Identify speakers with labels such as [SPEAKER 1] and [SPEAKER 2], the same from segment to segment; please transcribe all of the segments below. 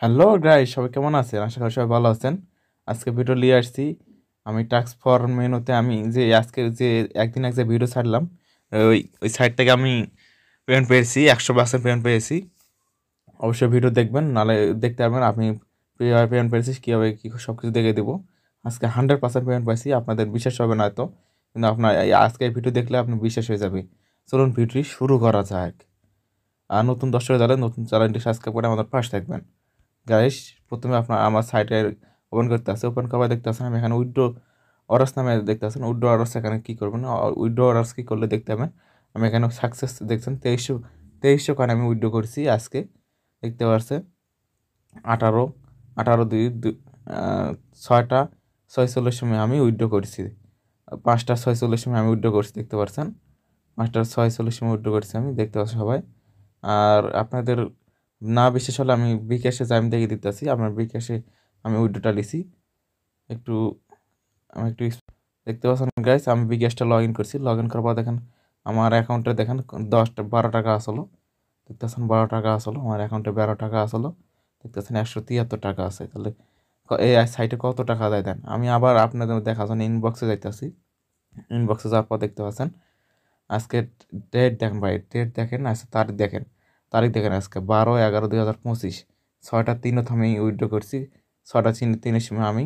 [SPEAKER 1] Hello guys, সবাই কেমন আছেন? আশা করি সবাই ভালো আছেন। আজকে ভিডিও নিয়ে আসছি। আমি টাস্ক ফর মেনুতে আমি যে আজকে যে একদিন এক যে ভিডিও ছাড়লাম, ওই সাইট থেকে আমি পেমেন্ট পেয়েছি, 100% পেমেন্ট পেয়েছি। অবশ্যই ভিডিও দেখবেন, নাহলে দেখতে পারবেন আপনি কীভাবে পেমেন্ট পেয়েছি, কীভাবে কী সব কিছু দেখে দেবো। আজকে 100% পেমেন্ট পাইছি। আপনাদের বিশ্বাস হবে না হয়তো, কিন্তু আপনার আজকে এই ভিডিও দেখলে আপনি বিশ্বাস হয়ে যাবে। চলুন ভিডিওটি শুরু করা যাক। আর নতুন দর্শক যারা নতুন চ্যানেলটি সাবস্ক্রাইব করে আমাদের পাশে থাকবেন। গাইস, প্রথমে আপনার আমার সাইটে ওপেন করতে আছে। ওপেন করার দেখতে আছেন আমি এখানে উইথড্র অর্ডার্স নামে দেখতে আছেন। উইথড্র অর্ডার্স এখানে কী করবেন, উইথড্র অর্ডার্স কী করলে দেখতে পাবেন। আমি এখানে সাকসেস দেখছেন 2300 কারণে আমি উইথড্র করছি আজকে। দেখতে পাচ্ছেন 18 18 দুই 6টা 46 সময় আমি উইথড্র করছি। 5টা 46 সময় আমি উইথড্র করছি, দেখতে পাচ্ছেন। 5টা 46 সময় উইথড্র করছি আমি, দেখতে পাচ্ছি সবাই। আর আপনাদের না বিশেষ হলে আমি বিকাশে যাই, আমি দেখে দিতেছি। আপনার বিকাশে আমি উইড্রোটা লিছি একটু। আমি একটু দেখতে পাচ্ছেন গাইস, আমি বিকাশটা লগ ইন করছি। লগ ইন করার পর দেখেন আমার অ্যাকাউন্টে দেখেন 12 টাকা আসলো। দেখতেছেন 12 টাকা আসলো, আমার অ্যাকাউন্টে 12 টাকা আসলো। দেখতেছেন 173 টাকা আছে। তাহলে এই সাইটে কত টাকা দেন। আমি আবার আপনাদের দেখার জন্য ইনবক্সে যাইতেছি। ইনবক্সে যাওয়ার পর দেখতে পাচ্ছেন আজকে ডেট দেখেন ভাই, ডেট দেখেন, আজকে তারিখ দেখেন। তারিখ দেখেন আজকে 12/11/2025। 6টা 3 আমি উইথড্র করছি। 6টা 3-3 সময় আমি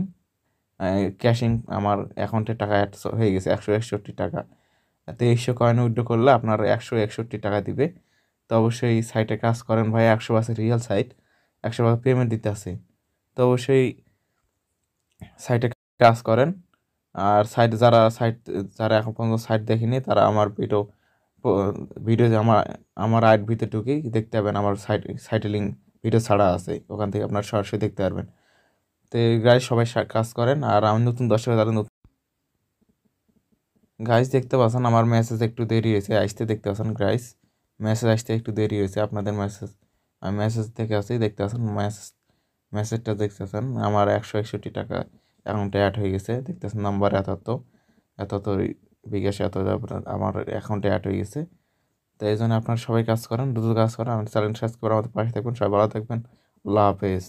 [SPEAKER 1] ক্যাশিং আমার অ্যাকাউন্টে টাকা অ্যাড হয়ে গেছে 161 টাকা। 2300 কয়েন উইথড্র করলে আপনার 161 টাকা দিবে। তো অবশ্যই সাইটে কাজ করেন ভাই, 100% রিয়েল সাইট, 100% পেমেন্ট দিতে আছে। তো অবশ্যই সাইটে কাজ করেন। আর যারা এখন পর্যন্ত সাইট দেখেনি তারা আমার ভিডিও আমার আমার আইড ভিতরে ঢুকেই দেখতে পাবেন। আমার সাইটে লিঙ্ক ভিডিও ছাড়া আছে, ওখান থেকে আপনার সরাসরি দেখতে পারবেন। তো গাইজ সবাই কাজ করেন। আর আমি নতুন দর্শক যারা নতুন গাইজ দেখতে পাচ্ছেন আমার মেসেজ একটু দেরি হয়েছে আসতে, দেখতে পাচ্ছেন গাইজ মেসেজ আসতে একটু দেরি হয়েছে। আপনাদের মেসেজ আমি মেসেজ থেকে আসি, দেখতে পাচ্ছেন মেসেজটা দেখতে পাচ্ছেন আমার 161 টাকা অ্যাকাউন্টে অ্যাড হয়ে গেছে। দেখতেছেন নাম্বার এত বিকাশ আমার অ্যাকাউন্টে অ্যাড হয়ে গেছে। তো এই জন্য আপনারা সবাই কাজ করেন, দ্রুত কাজ করেন। আমাদের চ্যানেল সাবস্ক্রাইব করে আমাদের পাশে থাকবেন। সবাই ভালো থাকবেন। আল্লাহ হাফেজ।